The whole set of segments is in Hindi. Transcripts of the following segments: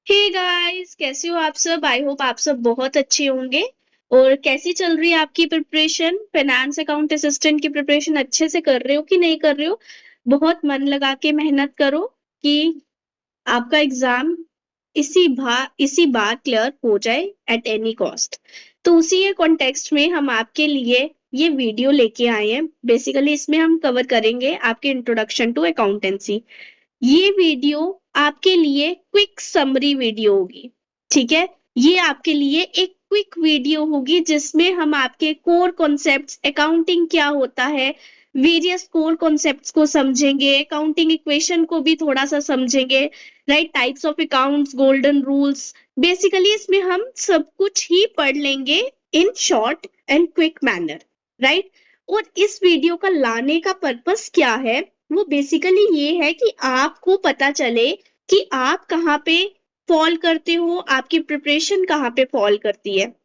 हे गाइस, कैसे हो आप सब। आई होप आप सब बहुत अच्छे होंगे। और कैसी चल रही है आपकी प्रिपरेशन। फाइनेंस अकाउंट असिस्टेंट की प्रिपरेशन अच्छे से कर रहे हो कि नहीं कर रहे हो। बहुत मन लगा के मेहनत करो कि आपका एग्जाम इसी बार क्लियर हो जाए एट एनी कॉस्ट। तो उसी के कॉन्टेक्स्ट में हम आपके लिए ये वीडियो लेके आए हैं। बेसिकली इसमें हम कवर करेंगे आपके इंट्रोडक्शन टू अकाउंटेंसी। ये वीडियो आपके लिए क्विक समरी वीडियो होगी। ठीक है, ये आपके लिए एक क्विक वीडियो होगी जिसमें हम आपके कोर कॉन्सेप्ट्स, अकाउंटिंग क्या होता है, वेरियस कोर कॉन्सेप्ट्स को समझेंगे, अकाउंटिंग इक्वेशन को भी थोड़ा सा समझेंगे, right, types of accounts, golden rules. Basically इसमें हम सब कुछ ही पढ़ लेंगे in short and quick manner, right. और इस वीडियो का लाने का पर्पस क्या है, वो बेसिकली ये है कि आपको पता चले कि आप कहाँ पे फॉल करते हो, आपकी प्रिपरेशन कहाँ पे फॉल करती है।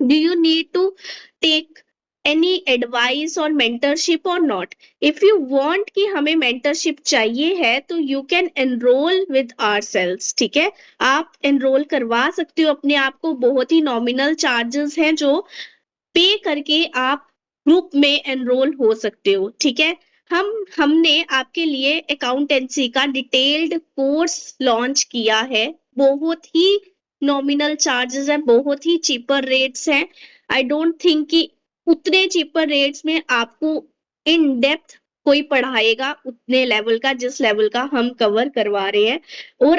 Do you need to take any advice और मेंटरशिप और नॉट। इफ यू वांट कि हमें मेंटरशिप चाहिए है तो you can enrol with ourselves. ठीक है, आप एनरोल करवा सकते हो अपने आप को। बहुत ही नॉमिनल चार्जेस हैं जो पे करके आप ग्रुप में एनरोल हो सकते हो। ठीक है, हमने आपके लिए अकाउंटेंसी का डिटेल्ड कोर्स लॉन्च किया है। बहुत ही नॉमिनल चार्जेस है, बहुत ही चीपर रेट्स हैं। आई डोंट थिंक कि उतने चीपर रेट्स में आपको इन डेप्थ कोई पढ़ाएगा उतने लेवल का, जिस लेवल का हम कवर करवा रहे हैं। और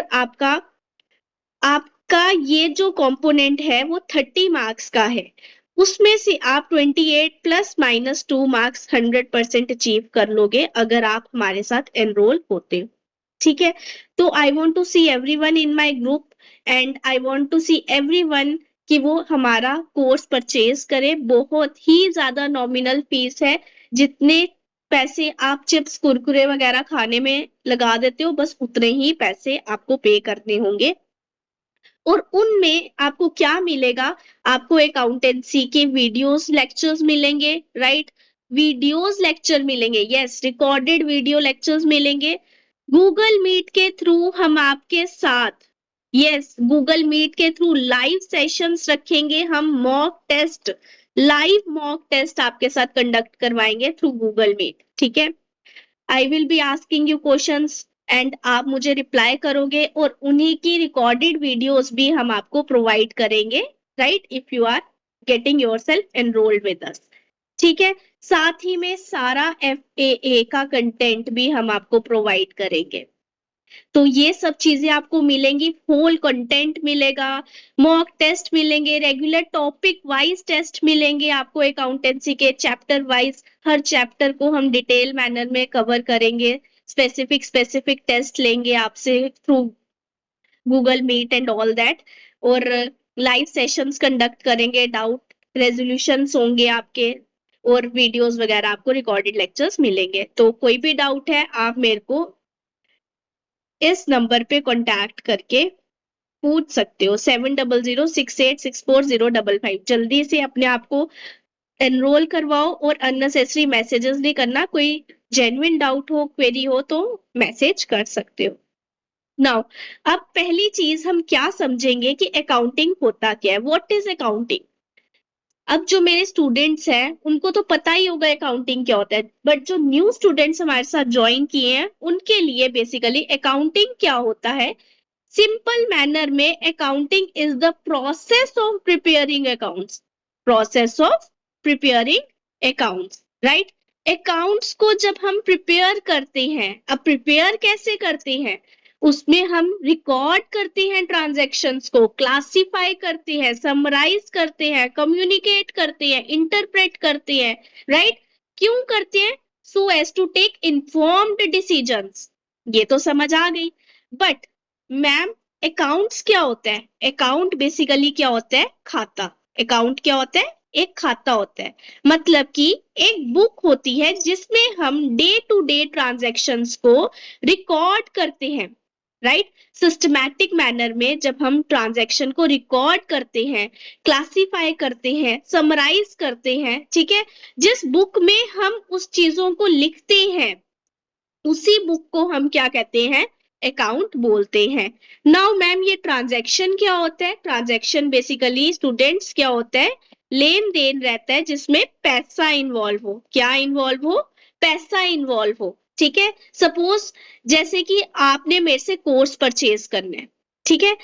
आपका ये जो कंपोनेंट है वो 30 मार्क्स का है। उसमें से आप 28 + -2 मार्क्स 100% अचीव कर लोगे अगर आप हमारे साथ एनरोल होते हो। ठीक है, तो I want to see everyone in my group and I want to see everyone कि वो हमारा कोर्स परचेज करे। बहुत ही ज्यादा नॉमिनल फीस है। जितने पैसे आप चिप्स कुरकुरे वगैरह खाने में लगा देते हो, बस उतने ही पैसे आपको पे करने होंगे। और उनमें आपको क्या मिलेगा, आपको अकाउंटेंसी के वीडियोस लेक्चर्स मिलेंगे, राइट। वीडियोस लेक्चर मिलेंगे, यस, रिकॉर्डेड वीडियो लेक्चर्स मिलेंगे। गूगल मीट के थ्रू हम आपके साथ, यस, गूगल मीट के थ्रू लाइव सेशंस रखेंगे। हम mock test, live mock test आपके साथ कंडक्ट करवाएंगे थ्रू गूगल मीट। ठीक है, I will be asking you questions and आप मुझे रिप्लाई करोगे और उन्हीं की रिकॉर्डेड वीडियोस भी हम आपको प्रोवाइड करेंगे, right, if you are getting yourself enrolled with us. ठीक है, साथ ही में सारा FAA का कंटेंट भी हम आपको प्रोवाइड करेंगे। तो ये सब चीजें आपको मिलेंगी, होल कंटेंट मिलेगा, मॉक टेस्ट मिलेंगे, रेगुलर टॉपिक वाइज टेस्ट मिलेंगे आपको अकाउंटेंसी के, चैप्टर वाइज। हर चैप्टर को हम डिटेल मैनर में कवर करेंगे, स्पेसिफिक स्पेसिफिक टेस्ट लेंगे आपसे through Google Meet and all that. और लाइव सेशंस कंडक्ट करेंगे, डाउट रेजोल्यूशंस होंगे आपके, और वीडियोस वगैरह आपको रिकॉर्डेड लेक्चर्स मिलेंगे। तो कोई भी डाउट है आप मेरे को इस नंबर पे कांटेक्ट करके पूछ सकते हो, 7006864055। जल्दी से अपने आप को एनरोल करवाओ और अननेसेसरी मैसेजेस नहीं करना। कोई जेन्युइन डाउट हो, क्वेरी हो तो मैसेज कर सकते हो। नाउ, अब पहली चीज हम क्या समझेंगे कि अकाउंटिंग होता क्या है, व्हाट इज अकाउंटिंग। अब जो मेरे स्टूडेंट्स हैं उनको तो पता ही होगा अकाउंटिंग क्या होता है, बट जो न्यू स्टूडेंट्स हमारे साथ ज्वाइन किए हैं उनके लिए बेसिकली अकाउंटिंग क्या होता है। सिंपल मैनर में accounting is the process of preparing accounts, process of preparing accounts, right. Accounts को जब हम प्रिपेयर करते हैं, अब प्रिपेयर कैसे करते हैं, उसमें हम रिकॉर्ड करते हैं, ट्रांजैक्शंस को क्लासिफाई करते हैं, समराइज करते हैं, कम्युनिकेट करते हैं, इंटरप्रेट करते हैं, राइट। क्यों करते हैं, so as to take informed decisions. ये तो समझ आ गई। बट मैम, अकाउंट्स क्या होता है, अकाउंट बेसिकली क्या होता है, खाता। अकाउंट क्या होता है, एक खाता होता है। मतलब कि एक बुक होती है जिसमें हम डे टू डे ट्रांजैक्शंस को रिकॉर्ड करते हैं, राइट। सिस्टमैटिक मैनर में जब हम ट्रांजैक्शन को रिकॉर्ड करते हैं, क्लासिफाई करते हैं, समराइज करते हैं, ठीक है, जिस बुक में हम उस चीजों को लिखते हैं उसी बुक को हम क्या कहते हैं, अकाउंट बोलते हैं। नाउ मैम ये ट्रांजैक्शन क्या होता है? ट्रांजैक्शन बेसिकली स्टूडेंट्स क्या होता है? लेन देन रहता है जिसमें पैसा इन्वॉल्व हो। क्या इन्वॉल्व हो? पैसा इन्वॉल्व हो। ठीक है, सपोज जैसे कि आपने मेरे से कोर्स परचेज करना है, ठीक है,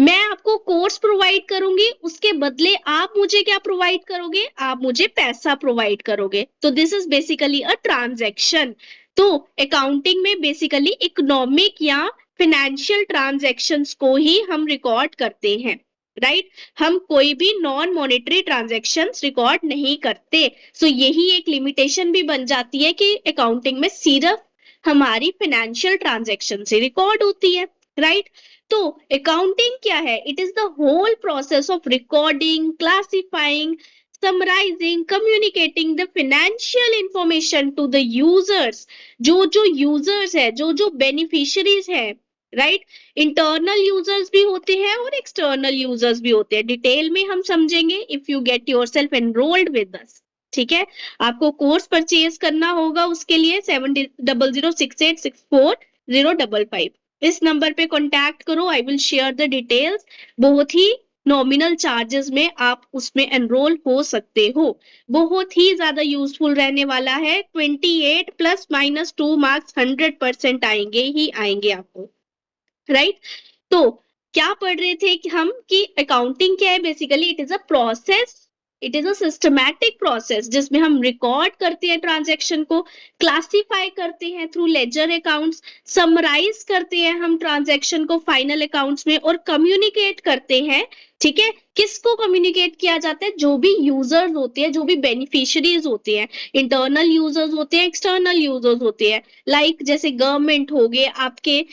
मैं आपको कोर्स प्रोवाइड करूंगी, उसके बदले आप मुझे क्या प्रोवाइड करोगे? आप मुझे पैसा प्रोवाइड करोगे। तो this is basically a transaction. तो अकाउंटिंग में बेसिकली इकोनॉमिक या फिनेंशियल ट्रांजैक्शंस को ही हम रिकॉर्ड करते हैं, राइट? हम कोई भी नॉन मॉनेटरी ट्रांजैक्शंस रिकॉर्ड नहीं करते। सो यही एक लिमिटेशन भी बन जाती है कि अकाउंटिंग में सिर्फ हमारी फाइनेंशियल ट्रांजैक्शन से रिकॉर्ड होती है, राइट? तो अकाउंटिंग क्या है? It is the whole process of recording, classifying, summarising, communicating the financial information to the users. जो जो यूजर्स है, जो जो बेनिफिशियरीज है, राइट? इंटरनल यूजर्स भी होते हैं और एक्सटर्नल यूजर्स भी होते हैं। डिटेल में हम समझेंगे if you get yourself enrolled with us. ठीक है, आपको कोर्स परचेज करना होगा, उसके लिए 7006864055 इस नंबर पे कांटेक्ट करो। I will share the details. बहुत ही नॉमिनल चार्जेस में आप उसमें एनरोल हो सकते हो। बहुत ही ज्यादा यूजफुल रहने वाला है। 28 प्लस माइनस 2 मार्क्स 100% आएंगे ही आएंगे आपको, राइट? तो क्या पढ़ रहे थे कि हम कि अकाउंटिंग क्या है? Basically it is a process, it is a systematic process जिसमें हम रिकॉर्ड करते हैं ट्रांजैक्शन को, क्लासिफाई करते हैं थ्रू लेजर अकाउंट्स, समराइज करते हैं हम ट्रांजैक्शन को फाइनल अकाउंट्स में, और कम्युनिकेट करते हैं। ठीक है, किसको कम्युनिकेट किया जाता है? जो भी यूजर्स होते हैं, जो भी बेनिफिशियरीज होते हैं, इंटरनल यूजर्स होते हैं, एक्सटर्नल यूजर्स होते हैं, लाइक जैसे गवर्नमेंट हो गए, आपके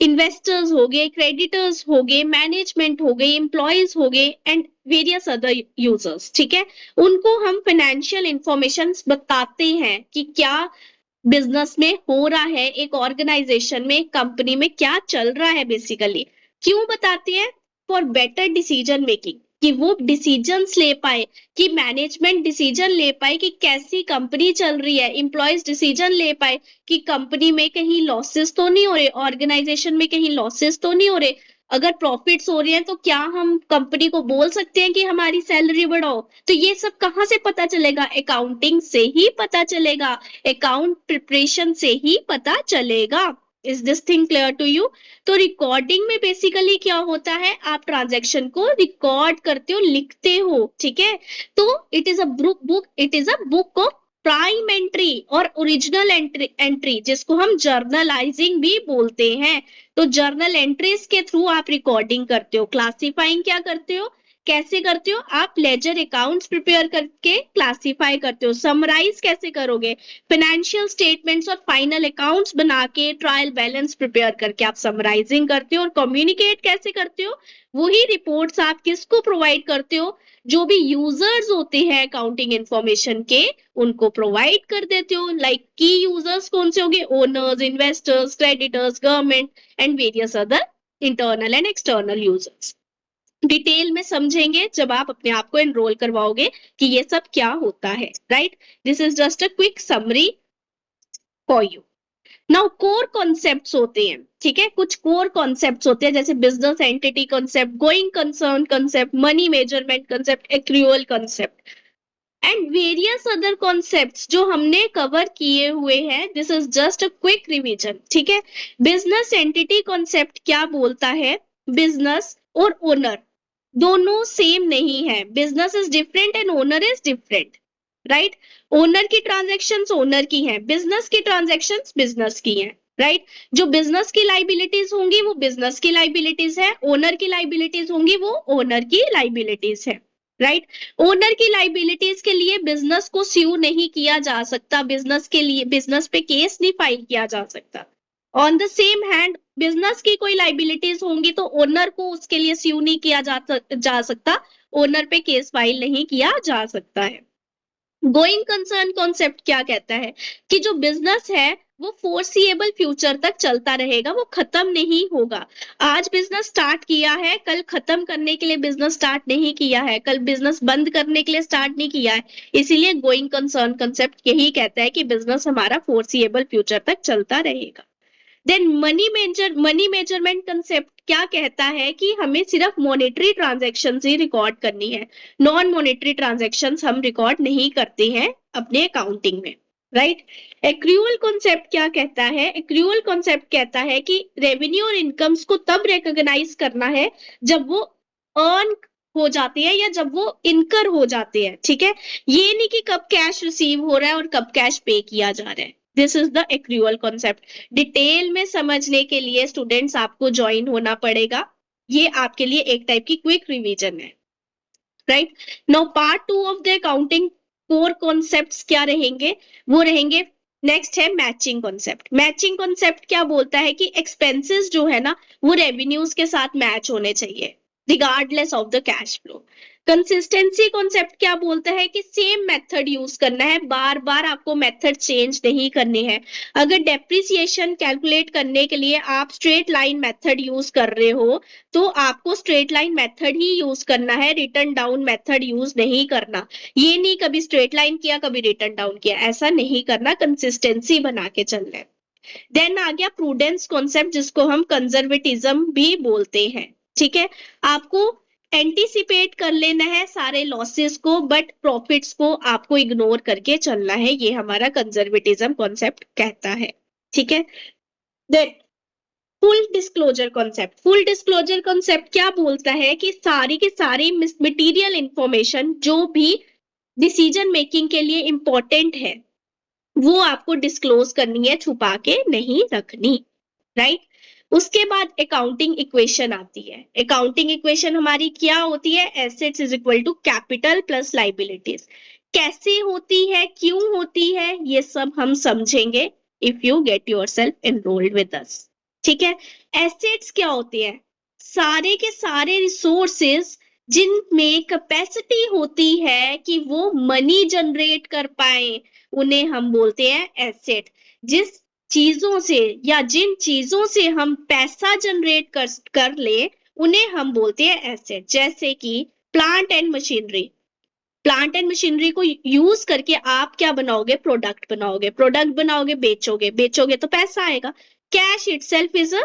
इन्वेस्टर्स हो गए, क्रेडिटर्स हो गए, मैनेजमेंट हो गई, एम्प्लॉयज हो गए, एंड वेरियस अदर यूजर्स। ठीक है, उनको हम फाइनेंशियल इंफॉर्मेशन बताते हैं कि क्या बिजनेस में हो रहा है, एक ऑर्गेनाइजेशन में, एक कंपनी में क्या चल रहा है। बेसिकली क्यों बताते हैं? फॉर बेटर डिसीजन मेकिंग, कि वो डिसीजंस ले पाए, कि मैनेजमेंट डिसीजन ले पाए कि कैसी कंपनी चल रही है, एम्प्लॉयज डिसीजन ले पाए कि कंपनी में कहीं लॉसेस तो नहीं हो रहे, ऑर्गेनाइजेशन में कहीं लॉसेस तो नहीं हो रहे। अगर प्रॉफिट्स हो रहे हैं तो क्या हम कंपनी को बोल सकते हैं कि हमारी सैलरी बढ़ाओ? तो ये सब कहाँ से पता चलेगा? अकाउंटिंग से ही पता चलेगा, अकाउंट प्रिपरेशन से ही पता चलेगा। Is this thing clear to you? तो रिकॉर्डिंग में बेसिकली क्या होता है? आप ट्रांजैक्शन को रिकॉर्ड करते हो, लिखते हो। ठीक है, तो it is a book, it is a book of prime entry और ओरिजिनल एंट्री जिसको हम जर्नलाइजिंग भी बोलते हैं। तो जर्नल एंट्रीज के थ्रू आप रिकॉर्डिंग करते हो। क्लासिफाइंग क्या करते हो? कैसे करते हो? आप लेजर अकाउंट्स प्रिपेयर करके क्लासिफाई करते हो। समराइज कैसे करोगे? फाइनेंशियल स्टेटमेंट्स और फाइनल अकाउंट्स बना के, ट्रायल बैलेंस प्रिपेयर करके आप समराइजिंग करते हो। और कम्युनिकेट कैसे करते हो? वही रिपोर्ट्स आप किसको प्रोवाइड करते हो? जो भी यूजर्स होते हैं अकाउंटिंग इंफॉर्मेशन के, उनको प्रोवाइड कर देते हो। लाइक की यूजर्स कौन से होंगे? Owners, investors, creditors, government and various other internal and external users. Detail में समझेंगे जब आप अपने आप को एनरोल करवाओगे कि ये सब क्या होता है, right? This is just a quick summary for you. Now core concepts होते हैं, ठीक है, कुछ कोर कॉन्सेप्ट्स होते हैं जैसे business entity concept, going concern concept, money measurement concept, accrual concept and various other concepts जो हमने कवर किए हुए हैं। This is just a quick revision, ठीक है। बिजनेस एंटिटी कॉन्सेप्ट क्या बोलता है? बिजनेस और ओनर दोनों सेम नहीं है। Business is different and owner is different, right? Owner की ट्रांजैक्शंस ओनर की हैं, बिजनेस की ट्रांजैक्शंस बिजनेस की हैं, राइट? जो बिजनेस की लाइबिलिटीज होंगी वो बिजनेस की लाइबिलिटीज है, ओनर की लाइबिलिटीज होंगी वो ओनर की लाइबिलिटीज है, राइट? ओनर की लाइबिलिटीज के लिए बिजनेस को स्यू नहीं किया जा सकता, बिजनेस के लिए बिजनेस पे केस नहीं फाइल किया जा सकता। On the same hand business की कोई लाइबिलिटीज होंगी तो ओनर को उसके लिए स्यू नहीं किया जा सकता, ओनर पे केस फाइल नहीं किया जा सकता है। गोइंग कंसर्न कॉन्सेप्ट क्या कहता है? कि जो बिजनेस है वो फोर्सिएबल फ्यूचर तक चलता रहेगा, वो खत्म नहीं होगा। आज बिजनेस स्टार्ट किया है, कल खत्म करने के लिए बिजनेस स्टार्ट नहीं किया है, कल बिजनेस बंद करने के लिए स्टार्ट नहीं किया है। इसीलिए गोइंग कंसर्न कॉन्सेप्ट यही कहता है कि बिजनेस हमारा फोर्सिएबल फ्यूचर तक चलता रहेगा। देन मनी मेजरमेंट कंसेप्ट क्या कहता है कि हमें सिर्फ मॉनेटरी ट्रांजैक्शंस ही रिकॉर्ड करनी है, नॉन मॉनेटरी ट्रांजैक्शंस हम रिकॉर्ड नहीं करते हैं अपने अकाउंटिंग में, राइट। एक्रूअल कॉन्सेप्ट क्या कहता है? एक्रूअल कॉन्सेप्ट कहता है कि रेवेन्यू और इनकम्स को तब रिकॉग्नाइज करना है जब वो अर्न हो जाती है या जब वो इनकर हो जाते हैं, ठीक है। ये नहीं कि कब कैश रिसीव हो रहा है और कब कैश पे किया जा रहा है। This is the accrual concept. Detail में समझने के लिए स्टूडेंट्स आपको ज्वाइन होना पड़ेगा। ये आपके लिए एक टाइप की क्विक रिवीजन है, right. Now part 2 of the accounting core concepts क्या रहेंगे? वो रहेंगे, नेक्स्ट है मैचिंग कॉन्सेप्ट। मैचिंग कॉन्सेप्ट क्या बोलता है कि एक्सपेंसेस जो है ना वो रेवेन्यूज के साथ मैच होने चाहिए regardless of the cash flow. Consistency concept क्या बोलता है कि सेम मेथड यूज करना है, बार बार आपको मेथड चेंज नहीं करने हैं। अगर डेप्रिसिएशन कैलकुलेट करने के लिए आप स्ट्रेट लाइन मेथड यूज कर रहे हो तो आपको स्ट्रेट लाइन मेथड ही यूज करना है, रिटर्न डाउन मेथड यूज नहीं करना। ये नहीं कभी स्ट्रेट लाइन किया कभी रिटर्न डाउन किया, ऐसा नहीं करना, कंसिस्टेंसी बना के चलना है। देन आ गया प्रूडेंस कॉन्सेप्ट जिसको हम कंजर्वेटिज्म भी बोलते हैं, ठीक है। आपको एंटीसिपेट कर लेना है सारे लॉसेस को बट प्रॉफिट्स को आपको इग्नोर करके चलना है, ये हमारा कंजर्वेटिज्म कॉन्सेप्ट कहता है, ठीक है। Then full disclosure concept. Full disclosure concept क्या बोलता है कि सारी की सारी मटेरियल इंफॉर्मेशन जो भी डिसीजन मेकिंग के लिए इंपॉर्टेंट है वो आपको डिस्क्लोज करनी है, छुपा के नहीं रखनी, राइट। उसके बाद अकाउंटिंग इक्वेशन आती है। अकाउंटिंग इक्वेशन हमारी क्या होती है? Assets is equal to capital plus liabilities. कैसे होती है, क्यों होती है, ये सब हम समझेंगे if you get yourself enrolled with us, ठीक है। एसेट्स क्या होती है? सारे के सारे रिसोर्सेज जिनमें कैपेसिटी होती है कि वो मनी जनरेट कर पाए उन्हें हम बोलते हैं एसेट। जिस चीजों से या जिन चीजों से हम पैसा जनरेट कर ले उन्हें हम बोलते हैं एसेट। जैसे कि plant and machinery. Plant and machinery को यूज करके आप क्या बनाओगे? प्रोडक्ट बनाओगे, प्रोडक्ट बनाओगे बेचोगे, बेचोगे तो पैसा आएगा। Cash itself is a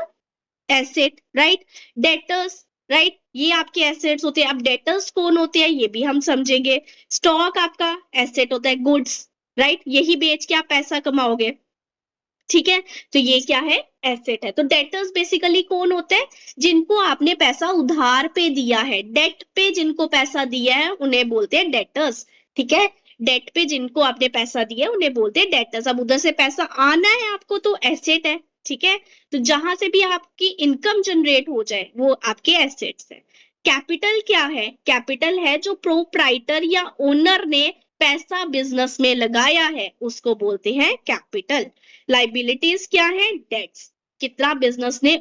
asset, right. Debtors, right, ये आपके एसेट्स होते हैं। अब डेटर्स कौन होते हैं ये भी हम समझेंगे। स्टॉक आपका एसेट होता है, गुड्स, राइट, यही बेच के आप पैसा कमाओगे, ठीक है। तो ये क्या है? एसेट है। तो डेटर्स बेसिकली कौन होते हैं? जिनको आपने पैसा उधार पे दिया है, डेट पे जिनको पैसा दिया है उन्हें बोलते हैं डेटर्स, ठीक है। डेट पे जिनको आपने पैसा दिया है उन्हें बोलते हैं डेटर्स। अब उधर से पैसा आना है आपको तो एसेट है, ठीक है। तो जहां से भी आपकी इनकम जनरेट हो जाए वो आपके एसेट्स है। कैपिटल क्या है? कैपिटल है जो प्रोप्राइटर या ओनर ने पैसा बिजनेस में लगाया है उसको बोलते हैं कैपिटल। लाइबिलिटीज क्या है? डेट्स, कितना बिजनेस ने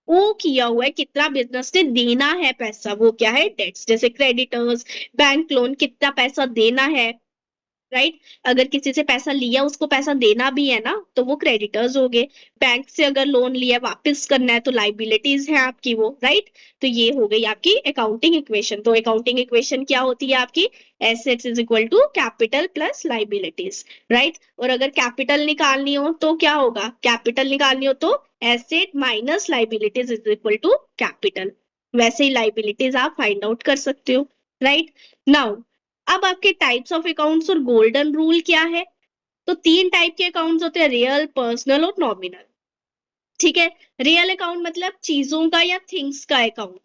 ओ किया हुआ है, कितना बिजनेस ने देना है पैसा, वो क्या है? डेट्स। जैसे क्रेडिटर्स, बैंक लोन, कितना पैसा देना है, राइट। अगर किसी से पैसा लिया उसको पैसा देना भी है ना तो वो क्रेडिटर्स हो गए। बैंक से अगर लोन लिया वापस करना है तो लाइबिलिटीज है आपकी वो, राइट। तो ये हो गई आपकी अकाउंटिंग इक्वेशन। तो अकाउंटिंग इक्वेशन क्या होती है आपकी? Assets is equal to capital plus liabilities, right. और अगर कैपिटल निकालनी हो तो क्या होगा? कैपिटल निकालनी हो तो asset minus liabilities is equal to capital. वैसे ही लाइबिलिटीज आप फाइंड आउट कर सकते हो, राइट। नाउ अब आपके टाइप्स ऑफ अकाउंट्स और गोल्डन रूल क्या है? तो 3 टाइप के अकाउंट्स होते हैं, रियल, पर्सनल और नॉमिनल, ठीक है। रियल अकाउंट मतलब चीजों का या थिंग्स का अकाउंट,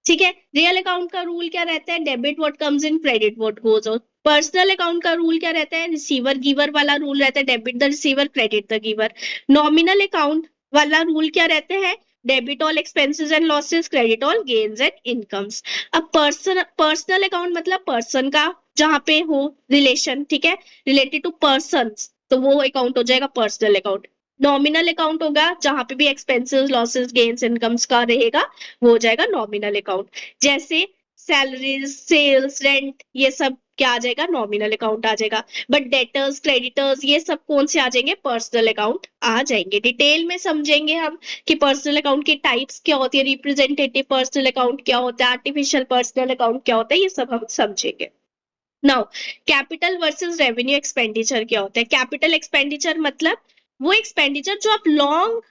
ठीक है। रियल अकाउंट का रूल क्या रहता है? Debit what comes in, credit what goes out. Personal account का रूल क्या रहता है? रिसीवर गिवर वाला रूल रहता है, debit the receiver credit the giver. Nominal account वाला रूल क्या रहते हैं? Debit all expenses and losses, credit all gains and incomes. अब पर्सनल अकाउंट मतलब पर्सन का जहां पे हो रिलेशन, ठीक है, रिलेटेड टू पर्सन, तो वो अकाउंट हो जाएगा पर्सनल अकाउंट। नॉमिनल अकाउंट होगा जहां पे भी एक्सपेंसेस लॉसेस गेन्स इनकम्स का रहेगा वो हो जाएगा नॉमिनल अकाउंट। जैसे सैलरीज, सेल्स, रेंट, ये सब क्या आ जाएगा? नॉमिनल अकाउंट आ जाएगा। बट डेटर्स, क्रेडिटर्स, ये सब कौन से आ जाएंगे? पर्सनल अकाउंट आ जाएंगे। डिटेल में समझेंगे हम कि पर्सनल अकाउंट की टाइप्स क्या होती है, रिप्रेजेंटेटिव पर्सनल अकाउंट क्या होता है, आर्टिफिशियल पर्सनल अकाउंट क्या होता है, ये सब हम समझेंगे। Now capital versus revenue expenditure क्या होता है? कैपिटल एक्सपेंडिचर मतलब वो एक्सपेंडिचर जो आप लॉन्ग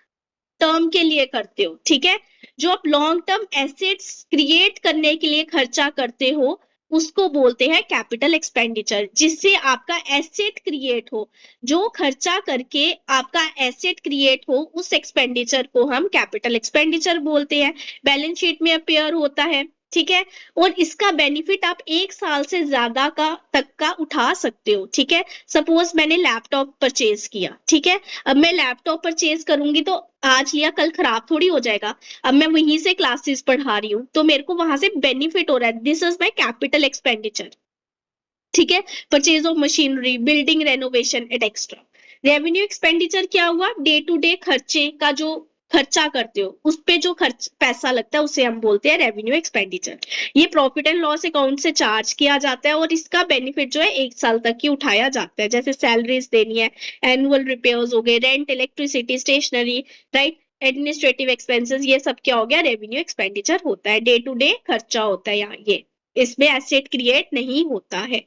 टर्म के लिए करते हो, ठीक है, जो आप लॉन्ग टर्म एसेट्स क्रिएट करने के लिए खर्चा करते हो, उसको बोलते हैं कैपिटल एक्सपेंडिचर, जिससे आपका एसेट क्रिएट हो, जो खर्चा करके आपका एसेट क्रिएट हो, उस एक्सपेंडिचर को हम कैपिटल एक्सपेंडिचर बोलते हैं, बैलेंस शीट में अपीयर होता है, ठीक है, और इसका बेनिफिट आप 1 साल से ज्यादा का तक का उठा सकते हो, ठीक है। सपोज मैंने लैपटॉप परचेज किया, ठीक है, अब मैं लैपटॉप परचेज करूंगी तो आज लिया कल खराब थोड़ी हो जाएगा, अब मैं वहीं से क्लासेस पढ़ा रही हूँ तो मेरे को वहां से बेनिफिट हो रहा है, this is my capital expenditure, ठीक है। Purchase of machinery, building renovation et cetera. Revenue expenditure क्या हुआ, डे टू डे खर्चे का जो खर्चा करते हो उस पे जो खर्च पैसा लगता है उसे हम बोलते हैं रेवेन्यू एक्सपेंडिचर। ये प्रॉफिट एंड लॉस अकाउंट से चार्ज किया जाता है और इसका बेनिफिट जो है 1 साल तक की उठाया जाता है, जैसे सैलरीज देनी है, एनुअल रिपेयर्स हो गए, rent, electricity, stationery, right, administrative expenses, ये सब क्या हो गया, रेवेन्यू एक्सपेंडिचर होता है, डे टू डे खर्चा होता है यहाँ, ये इसमें एसेट क्रिएट नहीं होता है,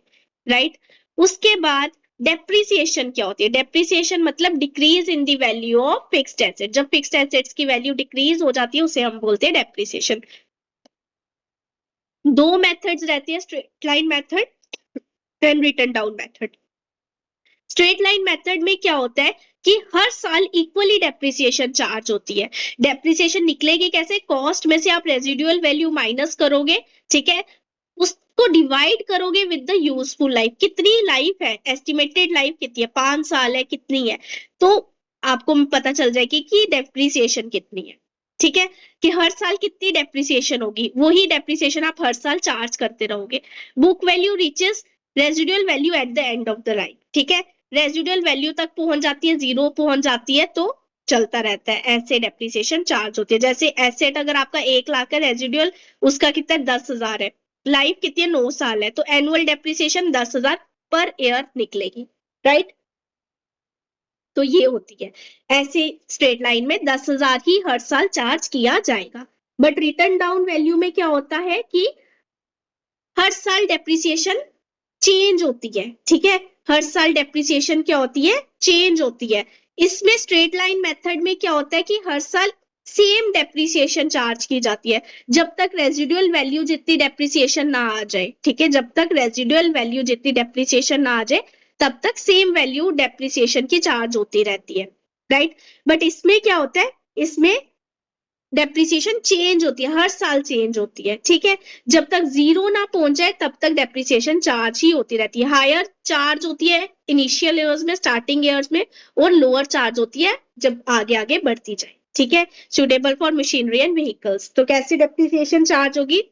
राइट। उसके बाद डेप्रिसिएशन क्या होती है, डेप्रिसिएशन मतलब decrease in the value of fixed asset, जब फिक्स्ड एसेट्स की वैल्यू डिक्रीज हो जाती है उसे हम बोलते हैं डेप्रिसिएशन। दो मेथड्स रहते हैं, straight line method and written down method. Straight line method में क्या होता है कि हर साल इक्वली डेप्रिसिएशन चार्ज होती है। डेप्रिसिएशन निकलेगी कैसे, कॉस्ट में से आप रेजिडुअल वैल्यू माइनस करोगे, ठीक है, उसको डिवाइड करोगे विद द यूजफुल लाइफ, कितनी लाइफ है, एस्टिमेटेड लाइफ कितनी है, 5 साल है, कितनी है, तो आपको पता चल जाएगी कि डेप्रिसिएशन कितनी है, ठीक है, कि हर साल कितनी डेप्रिसिएशन होगी, वही डेप्रिसिएशन आप हर साल चार्ज करते रहोगे। Book value reaches residual value at the end of the life, ठीक है, रेजिडुअल वैल्यू तक पहुंच जाती है, 0 पहुंच जाती है तो चलता रहता है, ऐसे डेप्रिसिएशन चार्ज होती है। जैसे एसेट अगर आपका 1 लाख है, रेजिडुअल उसका कितना 10,000 है, लाइफ कितनी है 9 साल है, तो एनुअल डेप्रिसिएशन 10,000 पर ईयर निकलेगी, राइट। तो ये होती है, ऐसे स्ट्रेट लाइन में 10,000 ही हर साल चार्ज किया जाएगा। बट रिटर्न डाउन वैल्यू में क्या होता है कि हर साल डेप्रिसिएशन चेंज होती है, ठीक है, हर साल डेप्रिसिएशन क्या होती है, चेंज होती है। इसमें स्ट्रेट लाइन मेथड में क्या होता है कि हर साल सेम डेप्रिसिएशन चार्ज की जाती है, जब तक रेजिडुअल वैल्यू जितनी डेप्रिसिएशन ना आ जाए, ठीक है, जब तक रेजिडुअल वैल्यू जितनी डेप्रिसिएशन ना आ जाए तब तक सेम वैल्यू डेप्रिसिएशन की चार्ज होती रहती है, राइट। बट इसमें क्या होता है, इसमें डेप्रिसिएशन चेंज होती है, हर साल चेंज होती है, ठीक है, जब तक 0 ना पहुंच जाए तब तक डेप्रिसिएशन चार्ज ही होती रहती है। हायर चार्ज होती है इनिशियल ईयर्स में, स्टार्टिंग ईयर्स में, और लोअर चार्ज होती है जब आगे आगे बढ़ती जाए, ठीक है। Suitable for machinery and vehicles, तो कैसी डेप्रिसिएशन चार्ज होगी,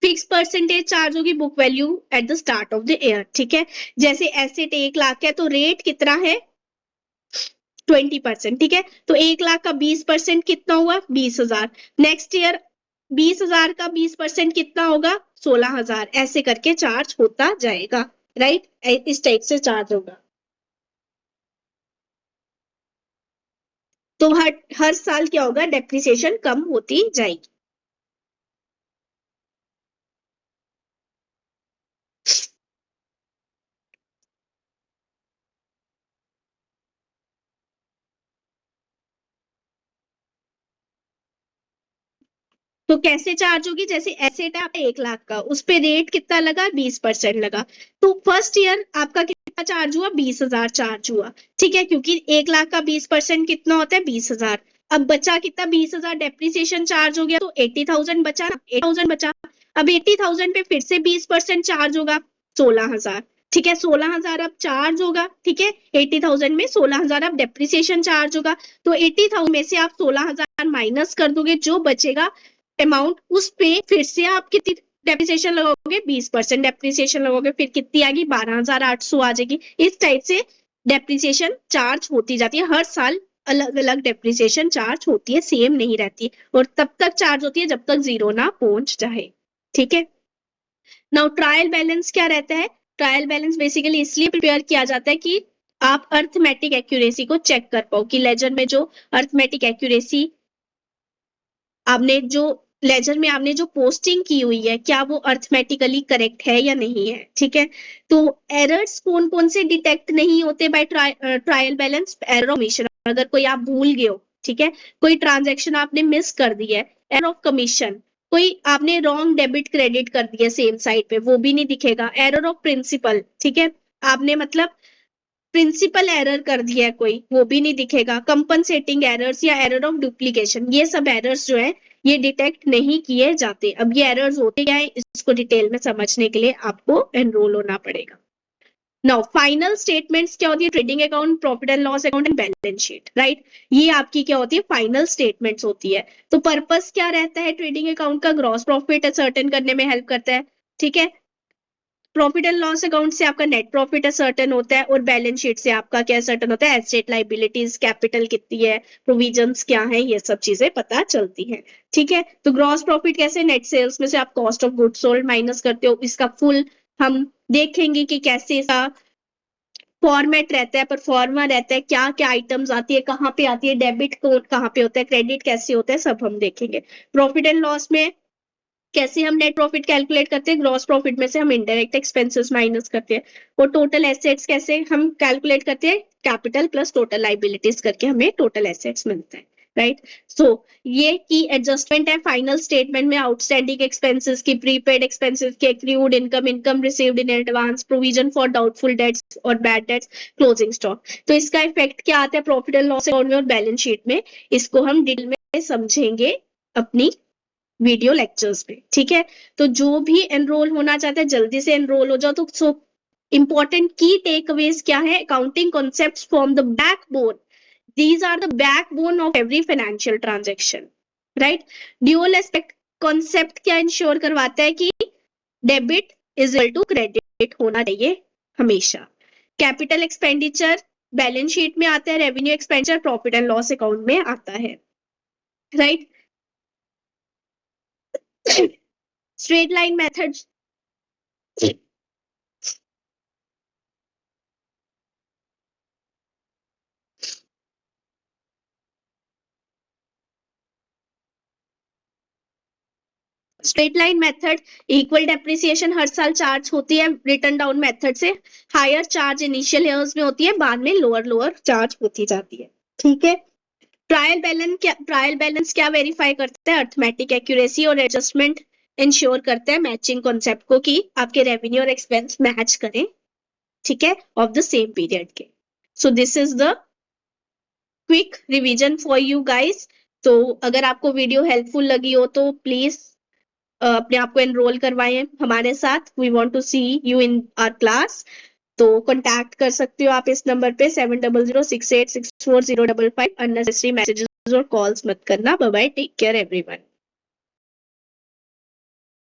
फिक्स परसेंटेज चार्ज होगी book value at the start of the year, ठीक है। जैसे एसेट 1 लाख है तो रेट कितना है 20%, ठीक है, तो 1 लाख का 20% कितना हुआ 20,000, नेक्स्ट ईयर 20,000 का 20% कितना होगा 16,000, ऐसे करके चार्ज होता जाएगा, राइट, इस टाइप से चार्ज होगा। तो हर साल क्या होगा, डेप्रिसिएशन कम होती जाएगी। तो कैसे चार्ज होगी, जैसे एसेट है आपका 1 लाख का, उस पे रेट कितना लगा 20% लगा, तो फर्स्ट ईयर आपका कितना चार्ज हुआ 20,000 चार्ज हुआ, ठीक है, क्योंकि 1 लाख का 20% कितना होता है 20,000। अब बचा कितना 20,000 डेप्रिसिएशन चार्ज हो गया तो 80,000 बचा, 80,000 बचा। अब 80,000 पे फिर से 20% चार्ज होगा 16,000, ठीक है, 16,000 अब चार्ज होगा, ठीक है, 80,000 में 16,000 अब डेप्रिसिएशन चार्ज होगा, तो 80,000 में से आप 16,000 माइनस कर दोगे, जो बचेगा अमाउंट उस पे फिर से आप कितनी डेप्रिसिएशन लगाओगे 20% डेप्रिसिएशन लगाओगे, फिर कितनी आएगी 12,800 आ जाएगी। इस टाइप से डेप्रिसिएशन चार्ज होती जाती है, हर साल अलग अलग डेप्रिसिएशन चार्ज होती है, सेम नहीं रहती, और तब तक चार्ज होती है जब तक 0 ना पहुंच जाए, ठीक है। नाउ ट्रायल बैलेंस क्या रहता है, ट्रायल बैलेंस बेसिकली इसलिए प्रिपेयर किया जाता है कि आप अर्थमेटिक एक्यूरेसी को चेक कर पाओ कि लेजर में जो अर्थमेटिक एक्यूरेसी आपने जो लेजर में आपने जो पोस्टिंग की हुई है क्या वो अर्थमेटिकली करेक्ट है या नहीं है, ठीक है। तो एरर्स कौन कौन से डिटेक्ट नहीं होते by trial balance, error of commission, अगर कोई आप भूल गए हो, ठीक है, कोई ट्रांजैक्शन आपने मिस कर दी है, एरर ऑफ कमीशन, कोई आपने रॉन्ग डेबिट क्रेडिट कर दिया सेम साइड पे, वो भी नहीं दिखेगा, एरर ऑफ प्रिंसिपल, ठीक है, आपने मतलब प्रिंसिपल एरर कर दिया है कोई, वो भी नहीं दिखेगा, कंपनसेटिंग एरर्स या एरर ऑफ डुप्लीकेशन, ये सब एरर्स जो है ये डिटेक्ट नहीं किए जाते। अब ये एरर्स होते क्या है इसको डिटेल में समझने के लिए आपको एनरोल होना पड़ेगा। नाउ फाइनल स्टेटमेंट्स क्या होती है, trading account, profit and loss account and balance sheet, right, ये आपकी क्या होती है फाइनल स्टेटमेंट्स होती है। तो पर्पस क्या रहता है ट्रेडिंग अकाउंट का, ग्रॉस प्रॉफिट असर्टेन करने में हेल्प करता है, ठीक है। प्रॉफिट एंड लॉस अकाउंट से आपका नेट प्रॉफिट असर्टेन होता है, और बैलेंस शीट से आपका क्या असर्टेन होता है, एसेट लाइबिलिटीज, कैपिटल कितनी है, प्रोविजंस क्या है, ये सब चीजें पता चलती हैं, ठीक है। तो ग्रॉस प्रॉफिट कैसे, नेट सेल्स में से आप cost of goods sold minus करते हो, इसका फुल हम देखेंगे कि कैसे इसका फॉर्मेट रहता है, परफॉर्मा रहता है, क्या क्या आइटम्स आती है, कहाँ पे आती है, डेबिट कोड कहाँ पे होता है, क्रेडिट कैसे होता है, सब हम देखेंगे। प्रॉफिट एंड लॉस में कैसे हम नेट प्रॉफिट कैलकुलेट करते हैं, ग्रॉस प्रॉफिट में से हम इनडायरेक्ट एक्सपेंसेस माइनस करते हैं, और टोटल एसेट्स कैसे हम कैलकुलेट करते हैं, कैपिटल प्लस टोटल लाइबिलिटीज करके हमें टोटल एसेट्स मिलता है, राइट। सो ये की एडजस्टमेंट है फाइनल स्टेटमेंट में, आउटस्टैंडिंग एक्सपेंसेस की, प्रीपेड एक्सपेंसेस की, accrued income, income received in advance, provision for doubtful debts और बैड डेट्स, क्लोजिंग स्टॉक। तो इसका इफेक्ट क्या आता है प्रॉफिट एंड लॉस अकाउंट में और बैलेंस शीट में, इसको हम डिटेल में समझेंगे अपनी वीडियो लेक्चर्स में, ठीक है। तो जो भी एनरोल होना चाहता है जल्दी से एनरोल हो जाओ। तो सो इंपॉर्टेंट की टेकअवेज क्या है, accounting concepts form the backbone, these are the backbone of every financial transaction, right। Dual aspect concept क्या इंश्योर करवाता है कि debit is equal to credit होना चाहिए हमेशा। कैपिटल एक्सपेंडिचर बैलेंस शीट में आता है, revenue expenditure profit and loss account में आता है, right. Straight line method, straight line method, equal depreciation हर साल चार्ज होती है रिटर्न डाउन मेथड से, हायर चार्ज इनिशियल ईयर्स में होती है, बाद में लोअर लोअर चार्ज होती जाती है, ठीक है। ट्रायल बैलेंस क्या वेरीफाई करता है, अर्थमेटिक एक्यूरेसी और एडजस्टमेंट इंश्योर करता है मैचिंग कॉन्सेप्ट को, कि आपके रेवेन्यू और एक्सपेंस मैच करें, ठीक है, ऑफ द सेम पीरियड के। So this is the quick revision for you guys. तो अगर आपको वीडियो हेल्पफुल लगी हो तो प्लीज अपने आप को एनरोल करवाएं हमारे साथ, we want to see you in our class. तो कांटेक्ट कर सकते हो आप इस नंबर पे 7006864055। अननेसेसरी मैसेजेस और कॉल्स मत करना। Bye bye, take care everyone.